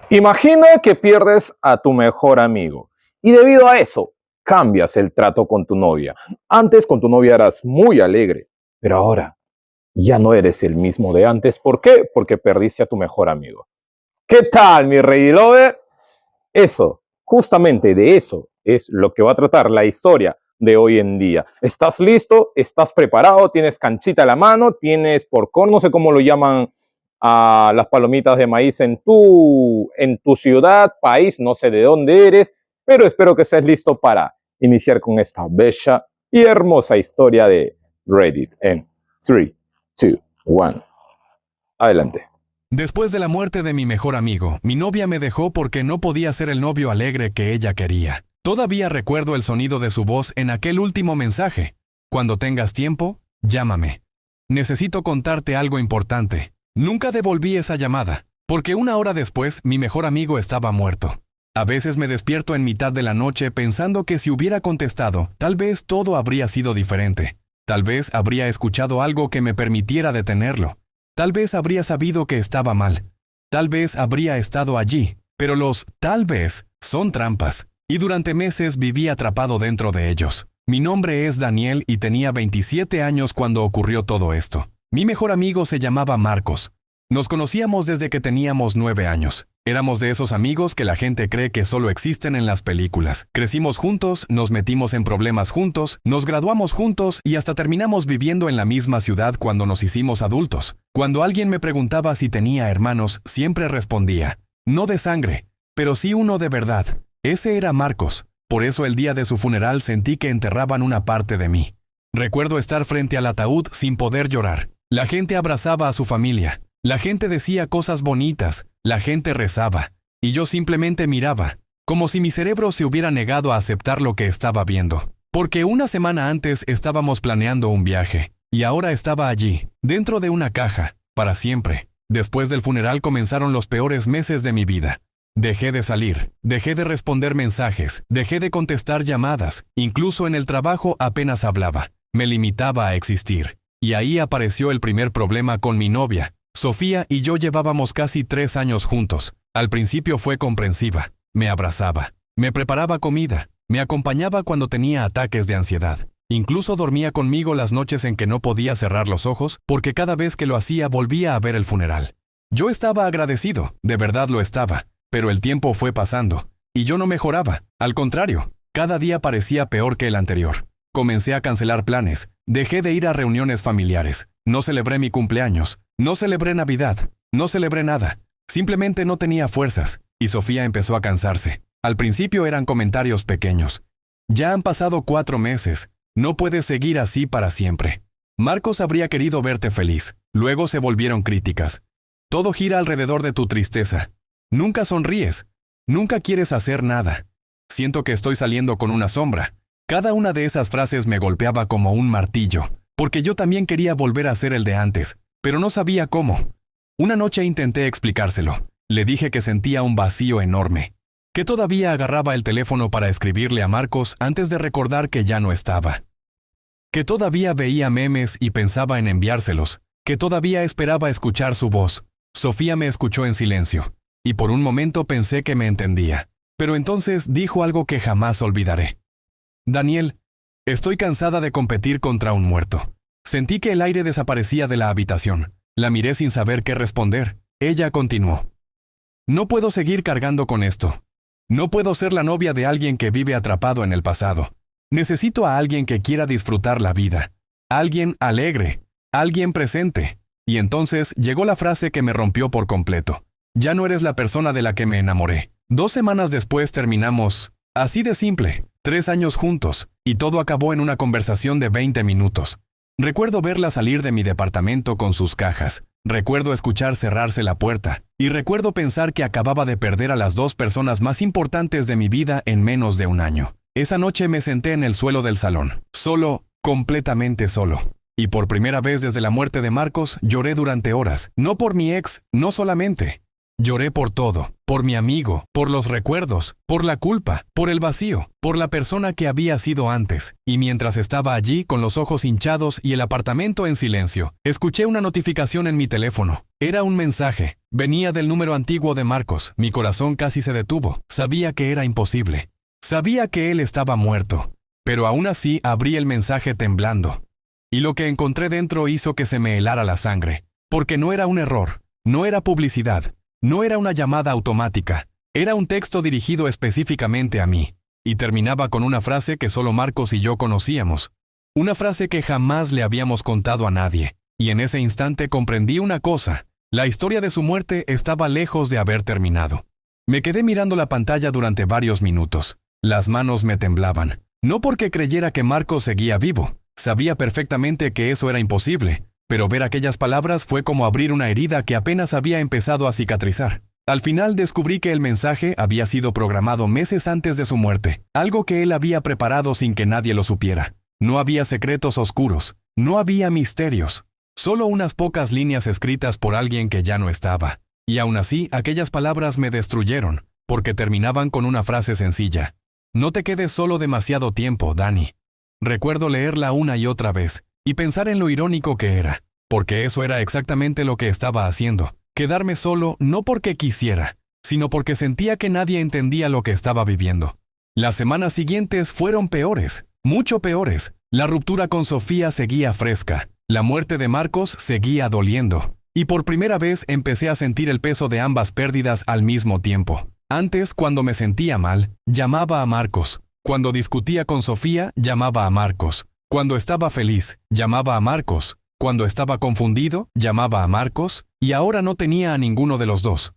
Imagina que pierdes a tu mejor amigo y debido a eso cambias el trato con tu novia. Antes con tu novia eras muy alegre, pero ahora ya no eres el mismo de antes. ¿Por qué? Porque perdiste a tu mejor amigo. ¿Qué tal, mi Ready Lover? Eso, justamente de eso es lo que va a tratar la historia de hoy en día. ¿Estás listo? ¿Estás preparado? ¿Tienes canchita a la mano? ¿Tienes porcón? No sé cómo lo llaman a las palomitas de maíz en tu ciudad, país, no sé de dónde eres, pero espero que estés listo para iniciar con esta bella y hermosa historia de Reddit en 3, 2, 1. Adelante. Después de la muerte de mi mejor amigo, mi novia me dejó porque no podía ser el novio alegre que ella quería. Todavía recuerdo el sonido de su voz en aquel último mensaje. Cuando tengas tiempo, llámame. Necesito contarte algo importante. Nunca devolví esa llamada, porque una hora después mi mejor amigo estaba muerto. A veces me despierto en mitad de la noche pensando que si hubiera contestado, tal vez todo habría sido diferente. Tal vez habría escuchado algo que me permitiera detenerlo. Tal vez habría sabido que estaba mal. Tal vez habría estado allí, pero los tal vez son trampas. Y durante meses viví atrapado dentro de ellos. Mi nombre es Daniel y tenía 27 años cuando ocurrió todo esto. Mi mejor amigo se llamaba Marcos. Nos conocíamos desde que teníamos 9 años. Éramos de esos amigos que la gente cree que solo existen en las películas. Crecimos juntos, nos metimos en problemas juntos, nos graduamos juntos y hasta terminamos viviendo en la misma ciudad cuando nos hicimos adultos. Cuando alguien me preguntaba si tenía hermanos, siempre respondía, no de sangre, pero sí uno de verdad. Ese era Marcos. Por eso el día de su funeral sentí que enterraban una parte de mí. Recuerdo estar frente al ataúd sin poder llorar. La gente abrazaba a su familia. La gente decía cosas bonitas. La gente rezaba. Y yo simplemente miraba, como si mi cerebro se hubiera negado a aceptar lo que estaba viendo. Porque una semana antes estábamos planeando un viaje. Y ahora estaba allí, dentro de una caja, para siempre. Después del funeral comenzaron los peores meses de mi vida. Dejé de salir, dejé de responder mensajes, dejé de contestar llamadas, incluso en el trabajo apenas hablaba. Me limitaba a existir. Y ahí apareció el primer problema con mi novia. Sofía y yo llevábamos casi 3 años juntos. Al principio fue comprensiva, me abrazaba, me preparaba comida, me acompañaba cuando tenía ataques de ansiedad. Incluso dormía conmigo las noches en que no podía cerrar los ojos porque cada vez que lo hacía volvía a ver el funeral. Yo estaba agradecido, de verdad lo estaba. Pero el tiempo fue pasando, y yo no mejoraba. Al contrario, cada día parecía peor que el anterior. Comencé a cancelar planes, dejé de ir a reuniones familiares, no celebré mi cumpleaños, no celebré Navidad, no celebré nada. Simplemente no tenía fuerzas, y Sofía empezó a cansarse. Al principio eran comentarios pequeños. Ya han pasado 4 meses, no puedes seguir así para siempre. Marcos habría querido verte feliz, luego se volvieron críticas. Todo gira alrededor de tu tristeza. Nunca sonríes. Nunca quieres hacer nada. Siento que estoy saliendo con una sombra. Cada una de esas frases me golpeaba como un martillo, porque yo también quería volver a ser el de antes, pero no sabía cómo. Una noche intenté explicárselo. Le dije que sentía un vacío enorme, que todavía agarraba el teléfono para escribirle a Marcos antes de recordar que ya no estaba, que todavía veía memes y pensaba en enviárselos, que todavía esperaba escuchar su voz. Sofía me escuchó en silencio. Y por un momento pensé que me entendía. Pero entonces dijo algo que jamás olvidaré. Daniel, estoy cansada de competir contra un muerto. Sentí que el aire desaparecía de la habitación. La miré sin saber qué responder. Ella continuó. No puedo seguir cargando con esto. No puedo ser la novia de alguien que vive atrapado en el pasado. Necesito a alguien que quiera disfrutar la vida. Alguien alegre. Alguien presente. Y entonces llegó la frase que me rompió por completo. Ya no eres la persona de la que me enamoré. 2 semanas después terminamos, así de simple, 3 años juntos, y todo acabó en una conversación de 20 minutos. Recuerdo verla salir de mi departamento con sus cajas. Recuerdo escuchar cerrarse la puerta, y recuerdo pensar que acababa de perder a las 2 personas más importantes de mi vida en menos de un año. Esa noche me senté en el suelo del salón, solo, completamente solo. Y por primera vez desde la muerte de Marcos, lloré durante horas, no por mi ex, no solamente. Lloré por todo, por mi amigo, por los recuerdos, por la culpa, por el vacío, por la persona que había sido antes. Y mientras estaba allí con los ojos hinchados y el apartamento en silencio, escuché una notificación en mi teléfono. Era un mensaje. Venía del número antiguo de Marcos. Mi corazón casi se detuvo. Sabía que era imposible. Sabía que él estaba muerto. Pero aún así abrí el mensaje temblando. Y lo que encontré dentro hizo que se me helara la sangre. Porque no era un error, no era publicidad. No era una llamada automática, era un texto dirigido específicamente a mí, y terminaba con una frase que solo Marcos y yo conocíamos, una frase que jamás le habíamos contado a nadie, y en ese instante comprendí una cosa: la historia de su muerte estaba lejos de haber terminado. Me quedé mirando la pantalla durante varios minutos, las manos me temblaban, no porque creyera que Marcos seguía vivo, sabía perfectamente que eso era imposible. Pero ver aquellas palabras fue como abrir una herida que apenas había empezado a cicatrizar. Al final descubrí que el mensaje había sido programado meses antes de su muerte, algo que él había preparado sin que nadie lo supiera. No había secretos oscuros, no había misterios, solo unas pocas líneas escritas por alguien que ya no estaba. Y aún así, aquellas palabras me destruyeron, porque terminaban con una frase sencilla: no te quedes solo demasiado tiempo, Dani. Recuerdo leerla una y otra vez, y pensar en lo irónico que era, porque eso era exactamente lo que estaba haciendo, quedarme solo no porque quisiera, sino porque sentía que nadie entendía lo que estaba viviendo. Las semanas siguientes fueron peores, mucho peores. La ruptura con Sofía seguía fresca, la muerte de Marcos seguía doliendo, y por primera vez empecé a sentir el peso de ambas pérdidas al mismo tiempo. Antes, cuando me sentía mal, llamaba a Marcos. Cuando discutía con Sofía, llamaba a Marcos. Cuando estaba feliz, llamaba a Marcos. Cuando estaba confundido, llamaba a Marcos, y ahora no tenía a ninguno de los dos.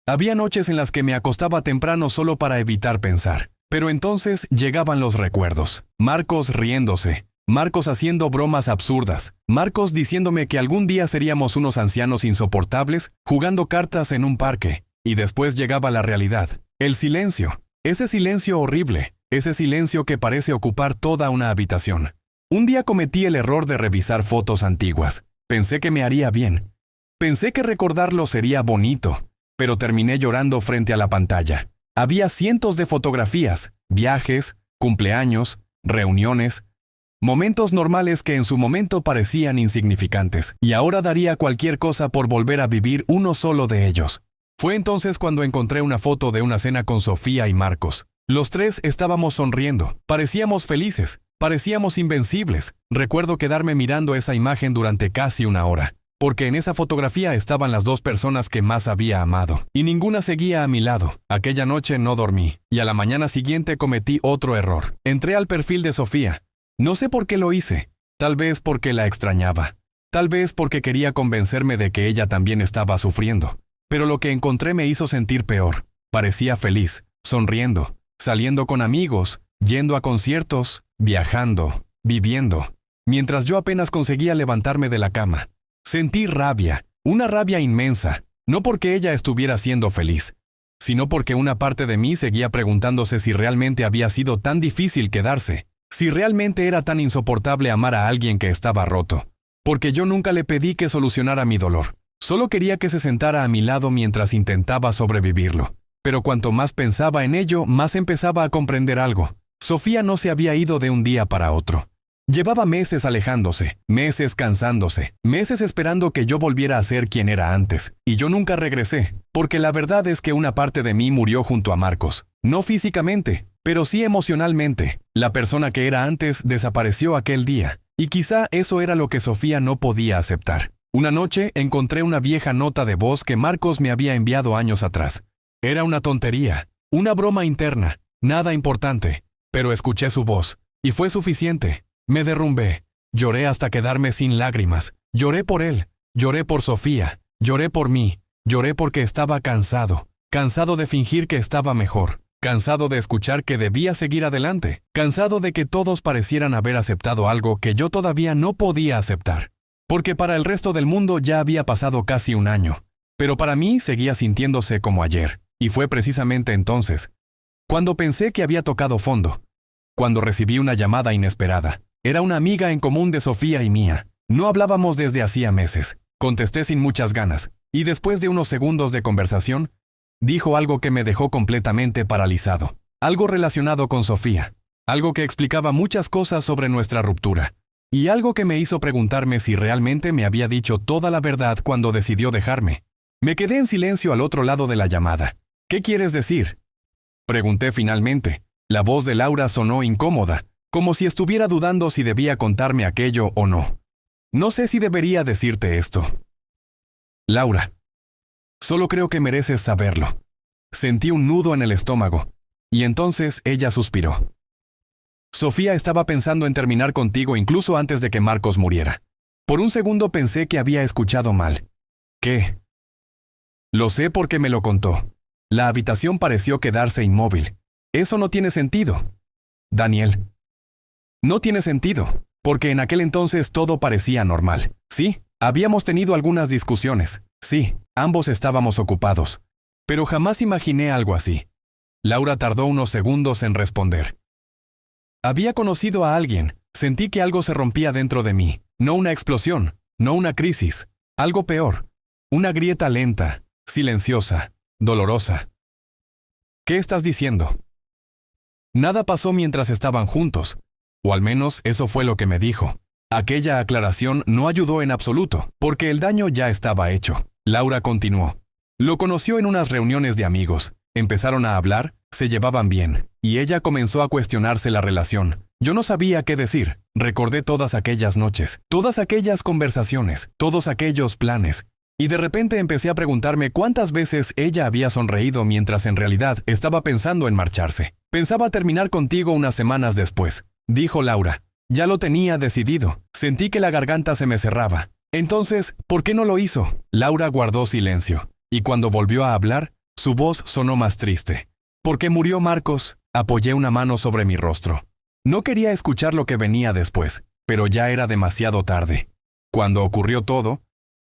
Había noches en las que me acostaba temprano solo para evitar pensar. Pero entonces llegaban los recuerdos. Marcos riéndose, Marcos haciendo bromas absurdas, Marcos diciéndome que algún día seríamos unos ancianos insoportables jugando cartas en un parque. Y después llegaba la realidad, el silencio, ese silencio horrible, ese silencio que parece ocupar toda una habitación. Un día cometí el error de revisar fotos antiguas. Pensé que me haría bien. Pensé que recordarlo sería bonito, pero terminé llorando frente a la pantalla. Había cientos de fotografías, viajes, cumpleaños, reuniones, momentos normales que en su momento parecían insignificantes, y ahora daría cualquier cosa por volver a vivir uno solo de ellos. Fue entonces cuando encontré una foto de una cena con Sofía y Marcos. Los tres estábamos sonriendo, parecíamos felices. Parecíamos invencibles. Recuerdo quedarme mirando esa imagen durante casi una hora, porque en esa fotografía estaban las dos personas que más había amado, y ninguna seguía a mi lado. Aquella noche no dormí, y a la mañana siguiente cometí otro error. Entré al perfil de Sofía. No sé por qué lo hice. Tal vez porque la extrañaba. Tal vez porque quería convencerme de que ella también estaba sufriendo. Pero lo que encontré me hizo sentir peor. Parecía feliz, sonriendo, saliendo con amigos, yendo a conciertos, viajando, viviendo, mientras yo apenas conseguía levantarme de la cama. Sentí rabia, una rabia inmensa, no porque ella estuviera siendo feliz, sino porque una parte de mí seguía preguntándose si realmente había sido tan difícil quedarse, si realmente era tan insoportable amar a alguien que estaba roto. Porque yo nunca le pedí que solucionara mi dolor, solo quería que se sentara a mi lado mientras intentaba sobrevivirlo. Pero cuanto más pensaba en ello, más empezaba a comprender algo. Sofía no se había ido de un día para otro. Llevaba meses alejándose, meses cansándose, meses esperando que yo volviera a ser quien era antes. Y yo nunca regresé, porque la verdad es que una parte de mí murió junto a Marcos. No físicamente, pero sí emocionalmente. La persona que era antes desapareció aquel día. Y quizá eso era lo que Sofía no podía aceptar. Una noche encontré una vieja nota de voz que Marcos me había enviado años atrás. Era una tontería, una broma interna, nada importante. Pero escuché su voz, y fue suficiente. Me derrumbé. Lloré hasta quedarme sin lágrimas. Lloré por él, lloré por Sofía, lloré por mí, lloré porque estaba cansado. Cansado de fingir que estaba mejor. Cansado de escuchar que debía seguir adelante. Cansado de que todos parecieran haber aceptado algo que yo todavía no podía aceptar. Porque para el resto del mundo ya había pasado casi un año. Pero para mí seguía sintiéndose como ayer. Y fue precisamente entonces cuando pensé que había tocado fondo, cuando recibí una llamada inesperada. Era una amiga en común de Sofía y mía. No hablábamos desde hacía meses. Contesté sin muchas ganas. y después de unos segundos de conversación, dijo algo que me dejó completamente paralizado. Algo relacionado con Sofía, algo que explicaba muchas cosas sobre nuestra ruptura, y algo que me hizo preguntarme si realmente me había dicho toda la verdad cuando decidió dejarme. Me quedé en silencio al otro lado de la llamada. ¿Qué quieres decir?, pregunté finalmente. La voz de Laura sonó incómoda, como si estuviera dudando si debía contarme aquello o no. No sé si debería decirte esto. Laura, solo creo que mereces saberlo. Sentí un nudo en el estómago, y entonces ella suspiró. Sofía estaba pensando en terminar contigo incluso antes de que Marcos muriera. Por un segundo pensé que había escuchado mal. ¿Qué? Lo sé porque me lo contó. La habitación pareció quedarse inmóvil. Eso no tiene sentido. Daniel. No tiene sentido, porque en aquel entonces todo parecía normal. Sí, habíamos tenido algunas discusiones. Sí, ambos estábamos ocupados. Pero jamás imaginé algo así. Laura tardó unos segundos en responder. Había conocido a alguien. Sentí que algo se rompía dentro de mí. No una explosión, no una crisis. Algo peor. Una grieta lenta, silenciosa, dolorosa. ¿Qué estás diciendo? Nada pasó mientras estaban juntos. O al menos eso fue lo que me dijo. Aquella aclaración no ayudó en absoluto, porque el daño ya estaba hecho. Laura continuó. Lo conoció en unas reuniones de amigos. Empezaron a hablar, se llevaban bien, y ella comenzó a cuestionarse la relación. Yo no sabía qué decir. Recordé todas aquellas noches, todas aquellas conversaciones, todos aquellos planes, y de repente empecé a preguntarme cuántas veces ella había sonreído mientras en realidad estaba pensando en marcharse. Pensaba terminar contigo unas semanas después, dijo Laura. Ya lo tenía decidido. Sentí que la garganta se me cerraba. Entonces, ¿por qué no lo hizo? Laura guardó silencio, y cuando volvió a hablar, su voz sonó más triste. Porque murió Marcos, apoyé una mano sobre mi rostro. No quería escuchar lo que venía después, pero ya era demasiado tarde. Cuando ocurrió todo,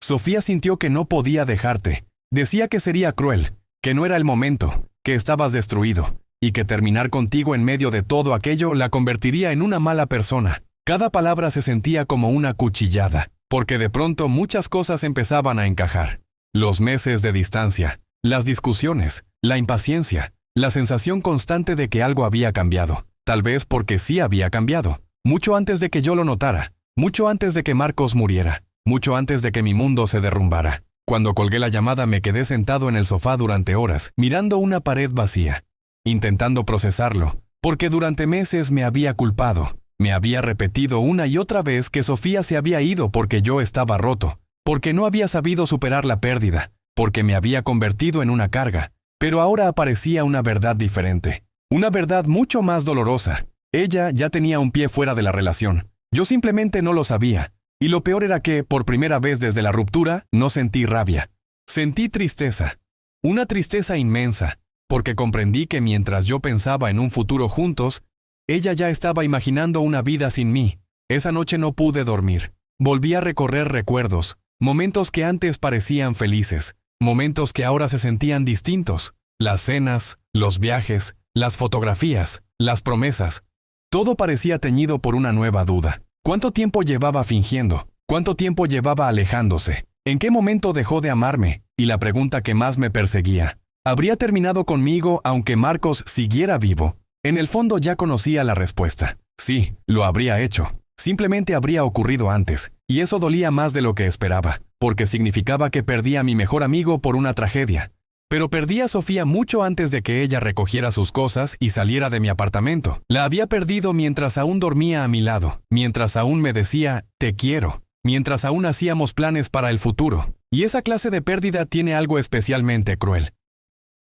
Sofía sintió que no podía dejarte. Decía que sería cruel, que no era el momento, que estabas destruido, y que terminar contigo en medio de todo aquello la convertiría en una mala persona. Cada palabra se sentía como una cuchillada, porque de pronto muchas cosas empezaban a encajar. Los meses de distancia, las discusiones, la impaciencia, la sensación constante de que algo había cambiado. Tal vez porque sí había cambiado. Mucho antes de que yo lo notara. Mucho antes de que Marcos muriera. Mucho antes de que mi mundo se derrumbara. Cuando colgué la llamada me quedé sentado en el sofá durante horas, mirando una pared vacía, intentando procesarlo, porque durante meses me había culpado. Me había repetido una y otra vez que Sofía se había ido porque yo estaba roto, porque no había sabido superar la pérdida, porque me había convertido en una carga. Pero ahora aparecía una verdad diferente. Una verdad mucho más dolorosa. Ella ya tenía un pie fuera de la relación. Yo simplemente no lo sabía. Y lo peor era que, por primera vez desde la ruptura, no sentí rabia. Sentí tristeza. Una tristeza inmensa, porque comprendí que mientras yo pensaba en un futuro juntos, ella ya estaba imaginando una vida sin mí. Esa noche no pude dormir. Volví a recorrer recuerdos, momentos que antes parecían felices, momentos que ahora se sentían distintos. Las cenas, los viajes, las fotografías, las promesas. Todo parecía teñido por una nueva duda. ¿Cuánto tiempo llevaba fingiendo? ¿Cuánto tiempo llevaba alejándose? ¿En qué momento dejó de amarme? Y la pregunta que más me perseguía. ¿Habría terminado conmigo aunque Marcos siguiera vivo? En el fondo ya conocía la respuesta. Sí, lo habría hecho. Simplemente habría ocurrido antes. Y eso dolía más de lo que esperaba, porque significaba que perdí a mi mejor amigo por una tragedia. Pero perdí a Sofía mucho antes de que ella recogiera sus cosas y saliera de mi apartamento. La había perdido mientras aún dormía a mi lado, mientras aún me decía, te quiero, mientras aún hacíamos planes para el futuro. Y esa clase de pérdida tiene algo especialmente cruel.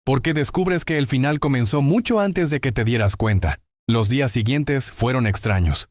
Porque descubres que el final comenzó mucho antes de que te dieras cuenta. Los días siguientes fueron extraños.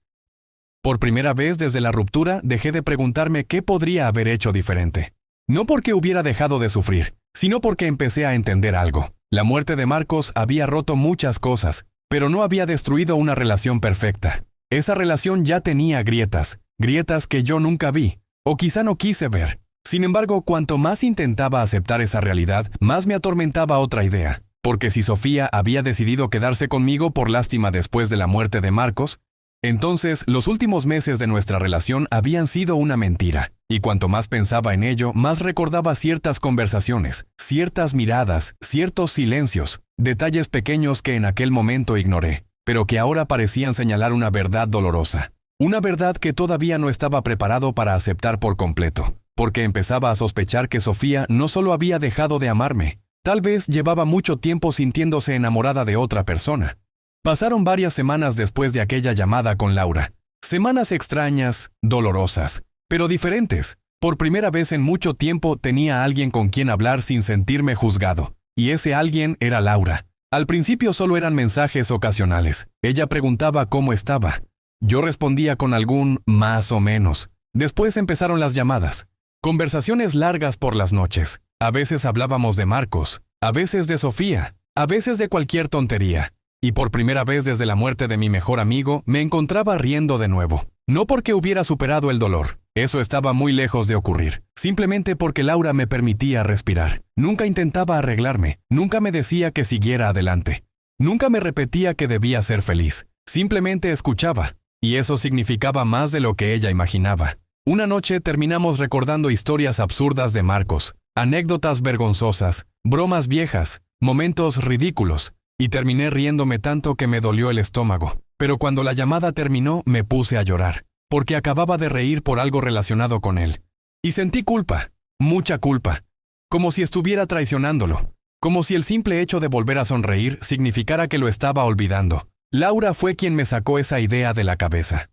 Por primera vez desde la ruptura dejé de preguntarme qué podría haber hecho diferente. No porque hubiera dejado de sufrir, sino porque empecé a entender algo. La muerte de Marcos había roto muchas cosas, pero no había destruido una relación perfecta. Esa relación ya tenía grietas, grietas que yo nunca vi, o quizá no quise ver. Sin embargo, cuanto más intentaba aceptar esa realidad, más me atormentaba otra idea. Porque si Sofía había decidido quedarse conmigo por lástima después de la muerte de Marcos, entonces los últimos meses de nuestra relación habían sido una mentira. Y cuanto más pensaba en ello, más recordaba ciertas conversaciones, ciertas miradas, ciertos silencios, detalles pequeños que en aquel momento ignoré, pero que ahora parecían señalar una verdad dolorosa. Una verdad que todavía no estaba preparado para aceptar por completo, porque empezaba a sospechar que Sofía no solo había dejado de amarme, tal vez llevaba mucho tiempo sintiéndose enamorada de otra persona. Pasaron varias semanas después de aquella llamada con Laura. Semanas extrañas, dolorosas, pero diferentes. Por primera vez en mucho tiempo tenía a alguien con quien hablar sin sentirme juzgado, y ese alguien era Laura. Al principio solo eran mensajes ocasionales. Ella preguntaba cómo estaba. Yo respondía con algún más o menos. Después empezaron las llamadas. Conversaciones largas por las noches. A veces hablábamos de Marcos, a veces de Sofía, a veces de cualquier tontería. Y por primera vez desde la muerte de mi mejor amigo, me encontraba riendo de nuevo. No porque hubiera superado el dolor. Eso estaba muy lejos de ocurrir. Simplemente porque Laura me permitía respirar. Nunca intentaba arreglarme. Nunca me decía que siguiera adelante. Nunca me repetía que debía ser feliz. Simplemente escuchaba. Y eso significaba más de lo que ella imaginaba. Una noche terminamos recordando historias absurdas de Marcos, anécdotas vergonzosas, bromas viejas, momentos ridículos, y terminé riéndome tanto que me dolió el estómago. Pero cuando la llamada terminó me puse a llorar, porque acababa de reír por algo relacionado con él. Y sentí culpa, mucha culpa, como si estuviera traicionándolo, como si el simple hecho de volver a sonreír significara que lo estaba olvidando. Laura fue quien me sacó esa idea de la cabeza.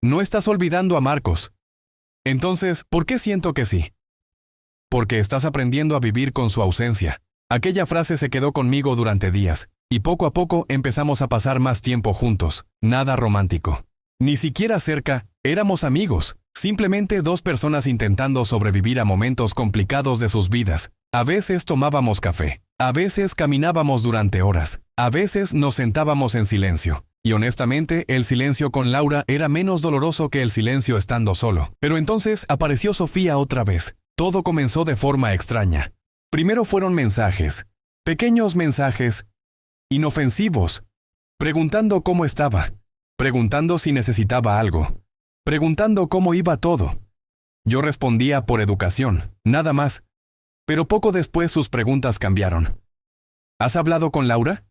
No estás olvidando a Marcos. Entonces, ¿por qué siento que sí? Porque estás aprendiendo a vivir con su ausencia. Aquella frase se quedó conmigo durante días, y poco a poco empezamos a pasar más tiempo juntos. Nada romántico. Ni siquiera cerca, éramos amigos, simplemente dos personas intentando sobrevivir a momentos complicados de sus vidas. A veces tomábamos café, a veces caminábamos durante horas, a veces nos sentábamos en silencio. Y honestamente, el silencio con Laura era menos doloroso que el silencio estando solo. Pero entonces apareció Sofía otra vez. Todo comenzó de forma extraña. Primero fueron mensajes, pequeños mensajes, inofensivos, preguntando cómo estaba, preguntando si necesitaba algo, preguntando cómo iba todo. Yo respondía por educación, nada más. Pero poco después sus preguntas cambiaron. ¿Has hablado con Laura?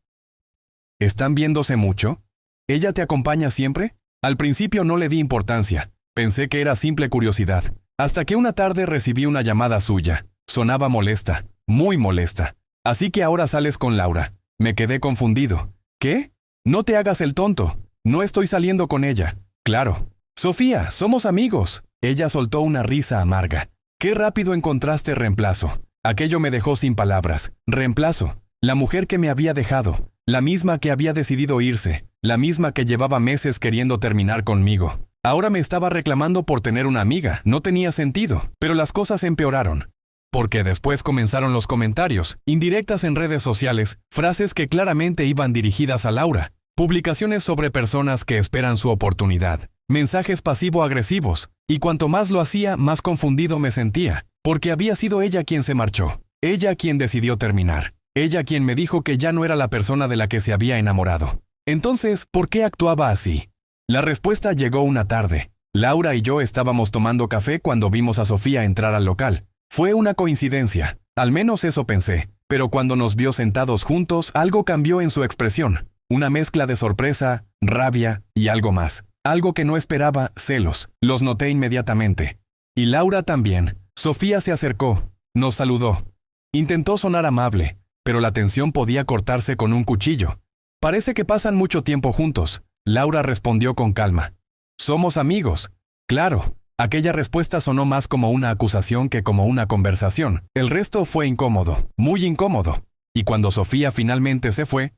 ¿Están viéndose mucho? ¿Ella te acompaña siempre? Al principio no le di importancia. Pensé que era simple curiosidad. Hasta que una tarde recibí una llamada suya. Sonaba molesta, muy molesta. Así que ahora sales con Laura. Me quedé confundido. ¿Qué? No te hagas el tonto. No estoy saliendo con ella. Claro. Sofía, somos amigos. Ella soltó una risa amarga. Qué rápido encontraste reemplazo. Aquello me dejó sin palabras. Reemplazo. La mujer que me había dejado. La misma que había decidido irse. La misma que llevaba meses queriendo terminar conmigo. Ahora me estaba reclamando por tener una amiga. No tenía sentido. Pero las cosas empeoraron. Porque después comenzaron los comentarios, indirectas en redes sociales, frases que claramente iban dirigidas a Laura, publicaciones sobre personas que esperan su oportunidad, mensajes pasivo-agresivos, y cuanto más lo hacía, más confundido me sentía, porque había sido ella quien se marchó, ella quien decidió terminar, ella quien me dijo que ya no era la persona de la que se había enamorado. Entonces, ¿por qué actuaba así? La respuesta llegó una tarde. Laura y yo estábamos tomando café cuando vimos a Sofía entrar al local. Fue una coincidencia, al menos eso pensé, pero cuando nos vio sentados juntos, algo cambió en su expresión. Una mezcla de sorpresa, rabia y algo más. Algo que no esperaba, celos. Los noté inmediatamente. Y Laura también. Sofía se acercó, nos saludó. Intentó sonar amable, pero la tensión podía cortarse con un cuchillo. Parece que pasan mucho tiempo juntos. Laura respondió con calma. Somos amigos. Claro. Aquella respuesta sonó más como una acusación que como una conversación. El resto fue incómodo, muy incómodo. Y cuando Sofía finalmente se fue,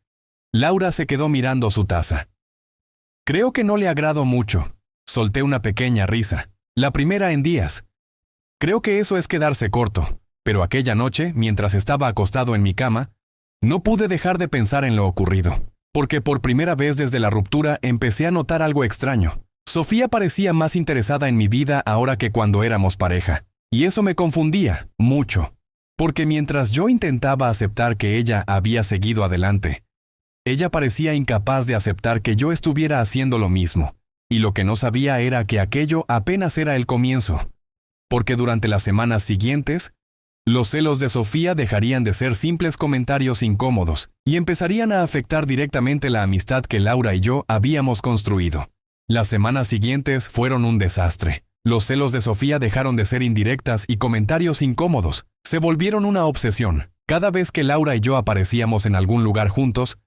Laura se quedó mirando su taza. Creo que no le agrado mucho. Solté una pequeña risa, la primera en días. Creo que eso es quedarse corto, pero aquella noche, mientras estaba acostado en mi cama, no pude dejar de pensar en lo ocurrido, porque por primera vez desde la ruptura empecé a notar algo extraño. Sofía parecía más interesada en mi vida ahora que cuando éramos pareja, y eso me confundía mucho, porque mientras yo intentaba aceptar que ella había seguido adelante, ella parecía incapaz de aceptar que yo estuviera haciendo lo mismo, y lo que no sabía era que aquello apenas era el comienzo. porque durante las semanas siguientes, los celos de Sofía dejarían de ser simples comentarios incómodos y empezarían a afectar directamente la amistad que Laura y yo habíamos construido. Las semanas siguientes fueron un desastre. Los celos de Sofía dejaron de ser indirectas y comentarios incómodos. Se volvieron una obsesión. Cada vez que Laura y yo aparecíamos en algún lugar juntos,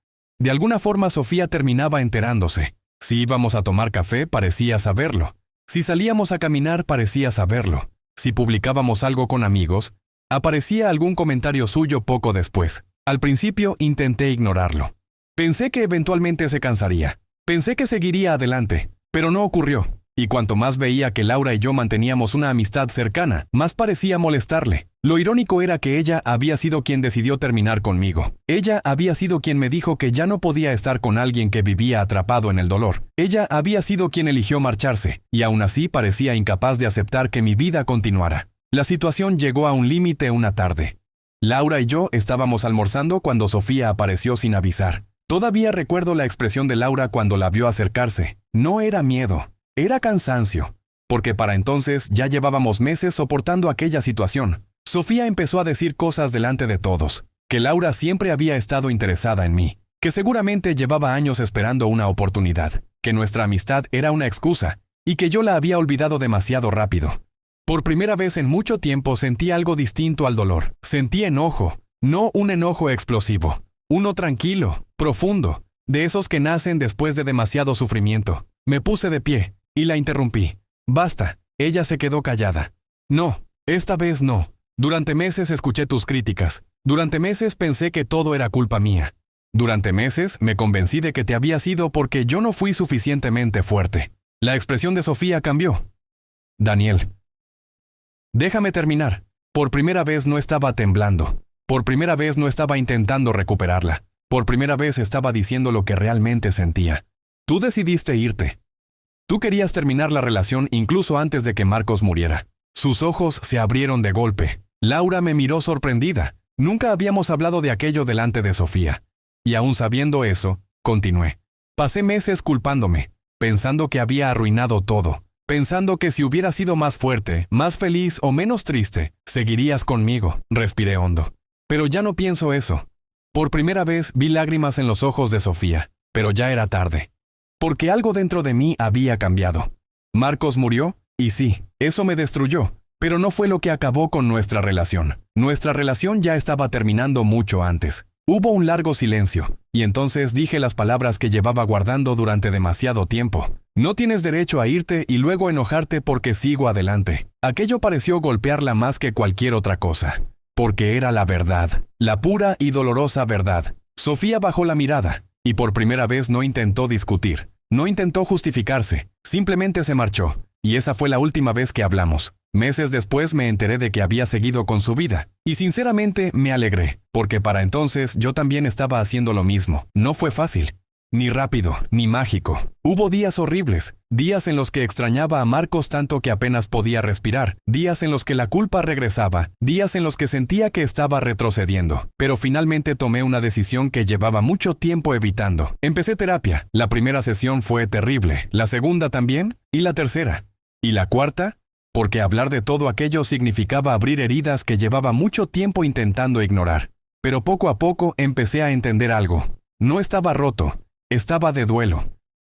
de alguna forma Sofía terminaba enterándose. Si íbamos a tomar café, parecía saberlo. Si salíamos a caminar, parecía saberlo. Si publicábamos algo con amigos, aparecía algún comentario suyo poco después. Al principio intenté ignorarlo. Pensé que eventualmente se cansaría. Pensé que seguiría adelante, pero no ocurrió. Y cuanto más veía que Laura y yo manteníamos una amistad cercana, más parecía molestarle. Lo irónico era que ella había sido quien decidió terminar conmigo. Ella había sido quien me dijo que ya no podía estar con alguien que vivía atrapado en el dolor. Ella había sido quien eligió marcharse, y aún así parecía incapaz de aceptar que mi vida continuara. La situación llegó a un límite una tarde. Laura y yo estábamos almorzando cuando Sofía apareció sin avisar. Todavía recuerdo la expresión de Laura cuando la vio acercarse. No era miedo. Era cansancio, porque para entonces ya llevábamos meses soportando aquella situación. Sofía empezó a decir cosas delante de todos, que Laura siempre había estado interesada en mí, que seguramente llevaba años esperando una oportunidad, que nuestra amistad era una excusa, y que yo la había olvidado demasiado rápido. Por primera vez en mucho tiempo sentí algo distinto al dolor. Sentí enojo, no un enojo explosivo, uno tranquilo, profundo, de esos que nacen después de demasiado sufrimiento. Me puse de pie y la interrumpí. Basta, ella se quedó callada. No, esta vez no. Durante meses escuché tus críticas. Durante meses pensé que todo era culpa mía. Durante meses me convencí de que te había sido porque yo no fui suficientemente fuerte. La expresión de Sofía cambió. Daniel. Déjame terminar. Por primera vez no estaba temblando. Por primera vez no estaba intentando recuperarla. Por primera vez estaba diciendo lo que realmente sentía. Tú decidiste irte. Tú querías terminar la relación incluso antes de que Marcos muriera. Sus ojos se abrieron de golpe. Laura me miró sorprendida. Nunca habíamos hablado de aquello delante de Sofía. Y aún sabiendo eso, continué. Pasé meses culpándome, pensando que había arruinado todo, pensando que si hubiera sido más fuerte, más feliz o menos triste, seguirías conmigo. Respiré hondo. Pero ya no pienso eso. Por primera vez vi lágrimas en los ojos de Sofía, pero ya era tarde. Porque algo dentro de mí había cambiado. Marcos murió, y sí, eso me destruyó, pero no fue lo que acabó con nuestra relación. Nuestra relación ya estaba terminando mucho antes. Hubo un largo silencio, y entonces dije las palabras que llevaba guardando durante demasiado tiempo. No tienes derecho a irte y luego enojarte porque sigo adelante. Aquello pareció golpearla más que cualquier otra cosa. Porque era la verdad, la pura y dolorosa verdad. Sofía bajó la mirada. Y por primera vez no intentó discutir, no intentó justificarse, simplemente se marchó. Y esa fue la última vez que hablamos. Meses después me enteré de que había seguido con su vida. Y sinceramente me alegré, porque para entonces yo también estaba haciendo lo mismo. No fue fácil, ni rápido, ni mágico. Hubo días horribles, días en los que extrañaba a Marcos tanto que apenas podía respirar, días en los que la culpa regresaba, días en los que sentía que estaba retrocediendo. Pero finalmente tomé una decisión que llevaba mucho tiempo evitando. Empecé terapia. La primera sesión fue terrible, la segunda también, y la tercera. ¿Y la cuarta? Porque hablar de todo aquello significaba abrir heridas que llevaba mucho tiempo intentando ignorar. Pero poco a poco empecé a entender algo. No estaba roto. Estaba de duelo.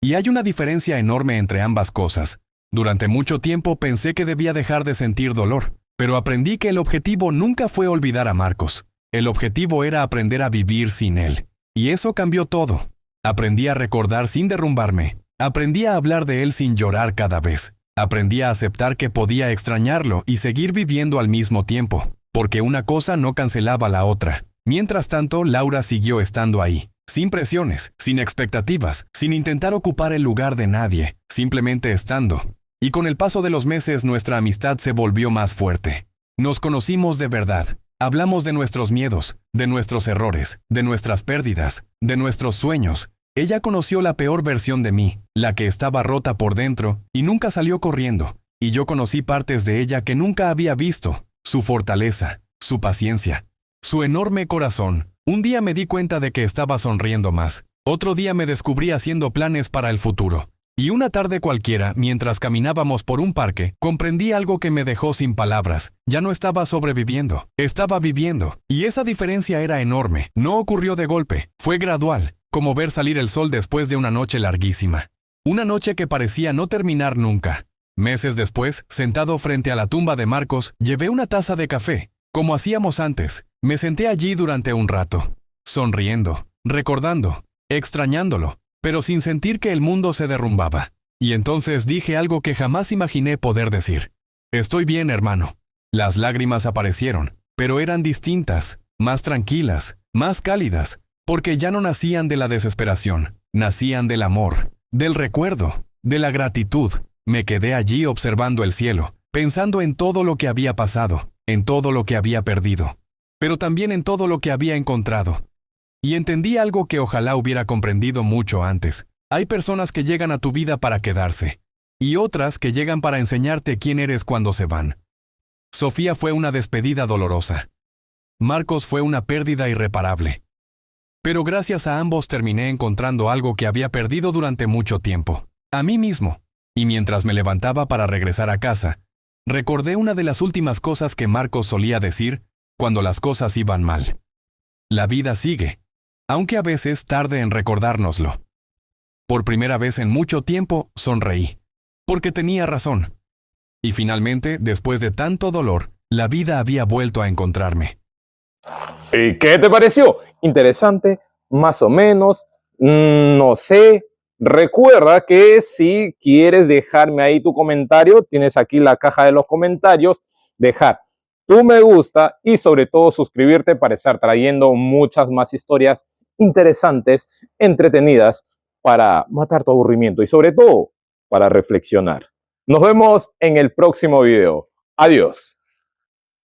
Y hay una diferencia enorme entre ambas cosas. Durante mucho tiempo pensé que debía dejar de sentir dolor, pero aprendí que el objetivo nunca fue olvidar a Marcos. El objetivo era aprender a vivir sin él. Y eso cambió todo. Aprendí a recordar sin derrumbarme. Aprendí a hablar de él sin llorar cada vez. Aprendí a aceptar que podía extrañarlo y seguir viviendo al mismo tiempo, porque una cosa no cancelaba la otra. Mientras tanto, Laura siguió estando ahí. Sin presiones, sin expectativas, sin intentar ocupar el lugar de nadie, simplemente estando. Y con el paso de los meses nuestra amistad se volvió más fuerte. Nos conocimos de verdad. Hablamos de nuestros miedos, de nuestros errores, de nuestras pérdidas, de nuestros sueños. Ella conoció la peor versión de mí, la que estaba rota por dentro y nunca salió corriendo. Y yo conocí partes de ella que nunca había visto. Su fortaleza, su paciencia, su enorme corazón. Un día me di cuenta de que estaba sonriendo más. Otro día me descubrí haciendo planes para el futuro. Y una tarde cualquiera, mientras caminábamos por un parque, comprendí algo que me dejó sin palabras. Ya no estaba sobreviviendo, estaba viviendo. Y esa diferencia era enorme. No ocurrió de golpe, fue gradual, como ver salir el sol después de una noche larguísima. Una noche que parecía no terminar nunca. Meses después, sentado frente a la tumba de Marcos, llevé una taza de café. Como hacíamos antes, me senté allí durante un rato, sonriendo, recordando, extrañándolo, pero sin sentir que el mundo se derrumbaba. Y entonces dije algo que jamás imaginé poder decir. Estoy bien, hermano. Las lágrimas aparecieron, pero eran distintas, más tranquilas, más cálidas, porque ya no nacían de la desesperación, nacían del amor, del recuerdo, de la gratitud. Me quedé allí observando el cielo, pensando en todo lo que había pasado, en todo lo que había perdido, pero también en todo lo que había encontrado. Y entendí algo que ojalá hubiera comprendido mucho antes. Hay personas que llegan a tu vida para quedarse, y otras que llegan para enseñarte quién eres cuando se van. Sofía fue una despedida dolorosa. Marcos fue una pérdida irreparable. Pero gracias a ambos terminé encontrando algo que había perdido durante mucho tiempo, a mí mismo. Y mientras me levantaba para regresar a casa, recordé una de las últimas cosas que Marcos solía decir cuando las cosas iban mal. La vida sigue, aunque a veces tarde en recordárnoslo. Por primera vez en mucho tiempo sonreí, porque tenía razón. Y finalmente, después de tanto dolor, la vida había vuelto a encontrarme. ¿Y qué te pareció? ¿Interesante? ¿Más o menos? No sé. Recuerda que si quieres dejarme ahí tu comentario, tienes aquí la caja de los comentarios, dejar tu me gusta y sobre todo suscribirte para estar trayendo muchas más historias interesantes, entretenidas, para matar tu aburrimiento y sobre todo para reflexionar. Nos vemos en el próximo video. Adiós.